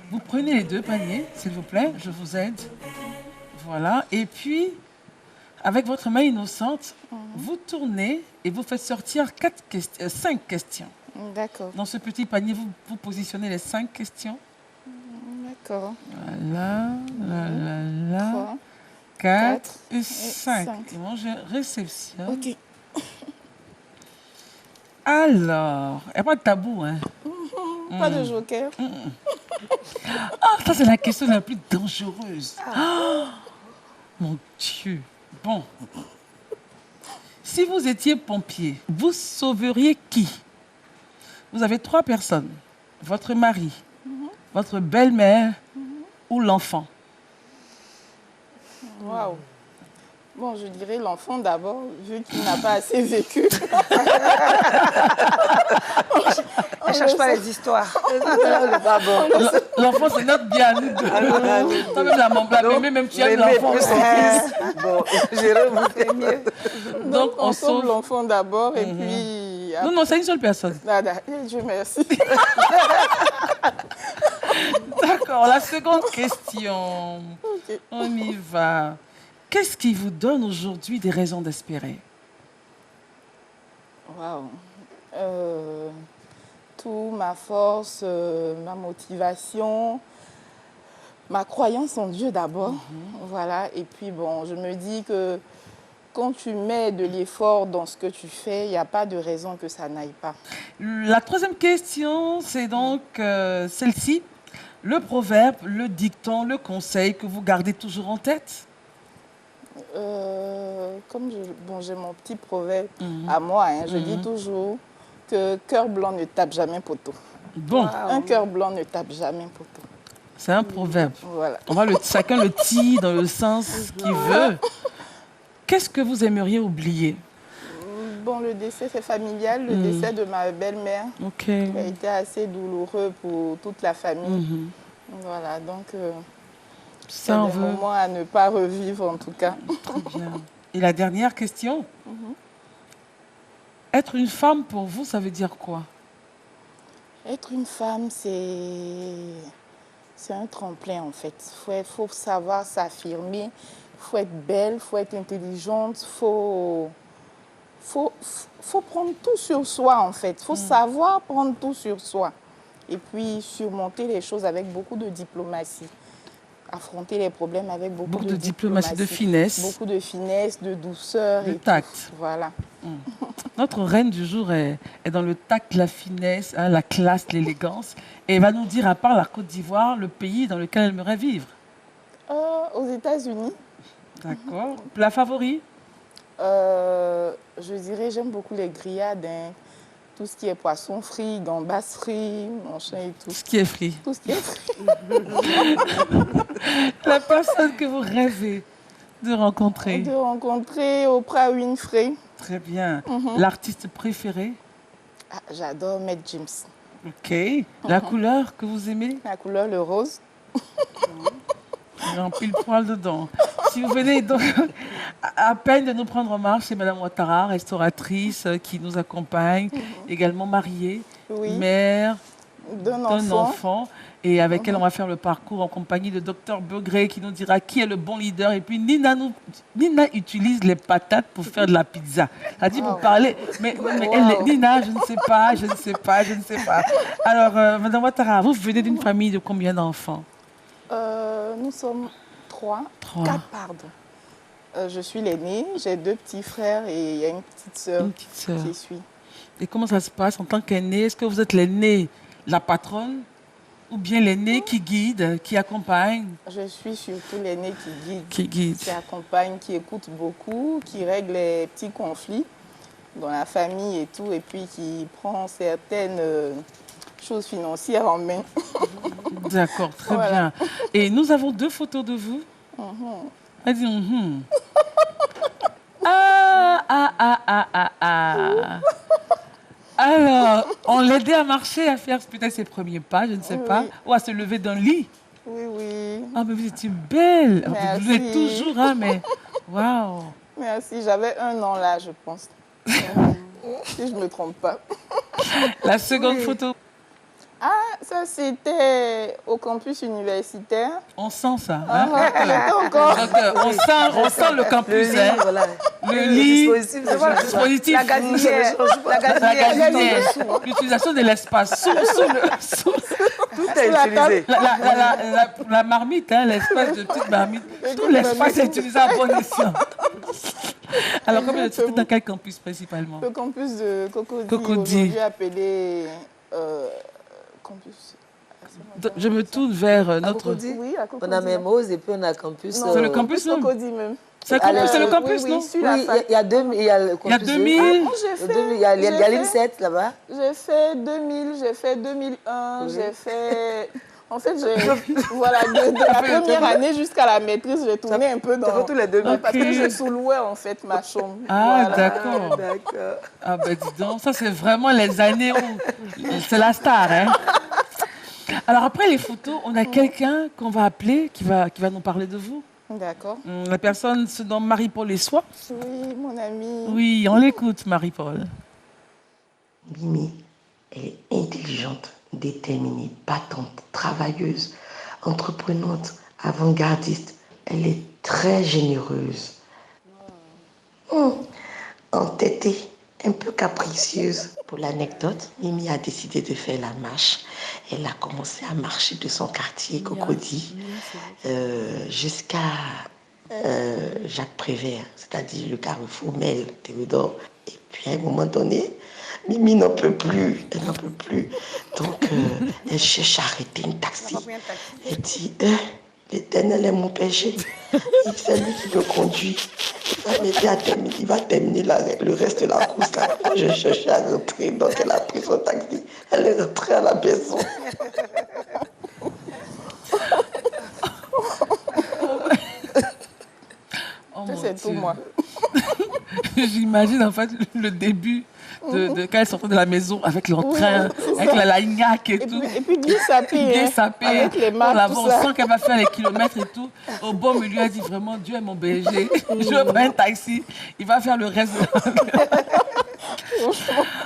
Vous prenez les deux paniers, s'il vous plaît, je vous aide. Voilà. Et puis, avec votre main innocente, vous tournez et vous faites sortir 5 questions. D'accord. Dans ce petit panier, vous positionnez les 5 questions. D'accord. Voilà, là, là, là. 3, 4 et et 5. cinq. Et moi, je réceptionne. Ok. Alors, il n'y a pas de tabou, hein? Pas de joker. Ah, ça, c'est la question la plus dangereuse. Ah, mon Dieu. Bon. Si vous étiez pompier, vous sauveriez qui? Vous avez 3 personnes. Votre mari, votre belle-mère ou l'enfant. Waouh. Bon, je dirais l'enfant d'abord, vu qu'il n'a pas assez vécu. Elle ne cherche pas les histoires. L'enfant, c'est notre bien à nous deux. Toi-même, la mémé, même tu aimes l'enfant. Bon, Jérôme, vous faites mieux. Donc, on sauve sauve. l'enfant d'abord et puis... Non, non, c'est une seule personne. Dieu merci. D'accord, la seconde question. Ok. On y va. Qu'est-ce qui vous donne aujourd'hui des raisons d'espérer? Waouh. Tout, ma force, ma motivation, ma croyance en Dieu d'abord. Voilà. Et puis, bon, je me dis que quand tu mets de l'effort dans ce que tu fais, il n'y a pas de raison que ça n'aille pas. La troisième question, c'est donc celle-ci. Le proverbe, le dicton, le conseil que vous gardez toujours en tête? J'ai mon petit proverbe à moi, hein, je dis toujours que cœur blanc ne tape jamais poteau. Bon, Un cœur blanc ne tape jamais poteau. c'est un proverbe. Voilà. On va chacun le tire dans le sens qu'il veut. Qu'est-ce que vous aimeriez oublier? Bon, le décès, c'est familial. Le décès de ma belle-mère Ok. qui a été assez douloureux pour toute la famille. Voilà, donc c'est Ça, on des veut. moments à ne pas revivre en tout cas. Très bien. Et la dernière question. Être une femme, pour vous, ça veut dire quoi? Être une femme, c'est un tremplin en fait. Faut savoir s'affirmer, faut être belle, faut être intelligente, faut prendre tout sur soi en fait. Faut savoir prendre tout sur soi. Et puis surmonter les choses avec beaucoup de diplomatie. Affronter les problèmes avec beaucoup de diplomatie, de finesse. Beaucoup de finesse, de douceur. De et tact. tout. Voilà. Notre reine du jour est dans le tact, la finesse, hein, la classe, l'élégance. Et elle va nous dire, à part la Côte d'Ivoire, le pays dans lequel elle aimerait vivre. Aux États-Unis. D'accord. Plat favori? Je dirais, j'aime beaucoup les grillades. Hein. Tout ce qui est poisson frit, gambas frit, machin et tout. Tout ce qui est frit. Tout ce qui est frit. La personne que vous rêvez de rencontrer. De rencontrer Oprah Winfrey. Très bien. L'artiste préféré? Ah, j'adore Matt James. Ok. La couleur que vous aimez? La couleur, le rose. Il en pile poil dedans. Si vous venez donc à peine de nous prendre en marche, c'est Madame Ouattara, restauratrice qui nous accompagne, également mariée, Oui. mère D'un d'un enfant. enfant, et avec elle on va faire le parcours en compagnie de Dr Begré qui nous dira qui est le bon leader. Et puis Nina utilise les patates pour faire de la pizza. Elle dit vous parlez, mais Nina, je ne sais pas. Alors Madame Ouattara, vous venez d'une famille de combien d'enfants? Nous sommes 3. 3. 4, pardon. Je suis l'aînée, j'ai 2 petits frères et il y a une petite sœur qui suit. Et comment ça se passe en tant qu'aînée? Est-ce que vous êtes l'aînée, la patronne, ou bien l'aînée qui guide, qui accompagne? Je suis surtout l'aînée Qui guide. qui accompagne, qui écoute beaucoup, qui règle les petits conflits dans la famille et tout, et puis qui prend certaines choses financières en main. D'accord, très Voilà. bien. Et nous avons 2 photos de vous. Elle dit Ah. Alors, on l'aidait à marcher, à faire peut-être ses premiers pas, je ne sais pas, ou à se lever d'un lit. Oui, oui. Ah, mais vous étiez belle. Merci. Vous l'êtes toujours, hein, mais waouh. Merci, j'avais 1 an là, je pense. Si je ne me trompe pas. La seconde photo. Ah, Ça, c'était au campus universitaire. On sent ça. Hein? J'étais encore... Donc, on sent le campus. Le lit, Hein? voilà. Le lit, dispositif, le dispositif, la gazinière, la gazinière, l'utilisation de l'espace. Tout est utilisé. La marmite, hein, l'espace de petite marmite, tout l'espace est utilisé à bon escient. Alors, comment tu étais dans quel campus principalement? Le campus de Cocody, Cocody. aujourd'hui appelé campus. Je me tourne vers notre... Cocody. Oui, à Cocody. On a Memose et puis on a campus. Non, C'est le campus, non? Cocody même. C'est le campus, oui, non? sur la Oui, fac. il y a 2000, il y a le campus. Il y a 2000. Il y a l'INSET là-bas. J'ai fait 2000, j'ai fait 2001, j'ai fait... En fait, voilà, de la première année jusqu'à la maîtrise, j'ai tourné un peu dans... tous les 2000. Parce que je sous-louais en fait ma chambre. Ah, Voilà. d'accord. D'accord. Ah ben dis donc, ça c'est vraiment les années où c'est la star. Hein? Alors après les photos, on a quelqu'un qu'on va appeler qui va nous parler de vous. D'accord. La personne se nomme Marie-Paul Essois. Oui, mon ami. Oui, on l'écoute Marie-Paul. Mimi, elle est intelligente, déterminée, battante, travailleuse, entreprenante, avant-gardiste. Elle est très généreuse. Entêtée, un peu capricieuse. Pour l'anecdote, Mimi a décidé de faire la marche. Elle a commencé à marcher de son quartier, Cocody, jusqu'à Jacques Prévert, c'est-à-dire le carrefour Mel, Théodore. Et puis à un moment donné, Mimi n'en peut plus, elle n'en peut plus. Donc elle cherche à arrêter un taxi. Elle dit, l'Éternel est mon péché. C'est lui qui me conduit. Il va terminer le reste de la course. Là. Je cherchais à rentrer, donc elle a pris son taxi. Elle est rentrée à la maison. Oh, Ça, mon c'est tout Dieu. moi. J'imagine en fait le début de quand elle sortait de la maison avec l'entrain, avec la lagnac et tout. Et puis bien sapé. Bien hein, sapé, avec les on marques, tout ça. sent qu'elle va faire les kilomètres et tout. Au bon milieu, elle dit vraiment, Dieu est mon berger. Je prends un taxi, il va faire le reste.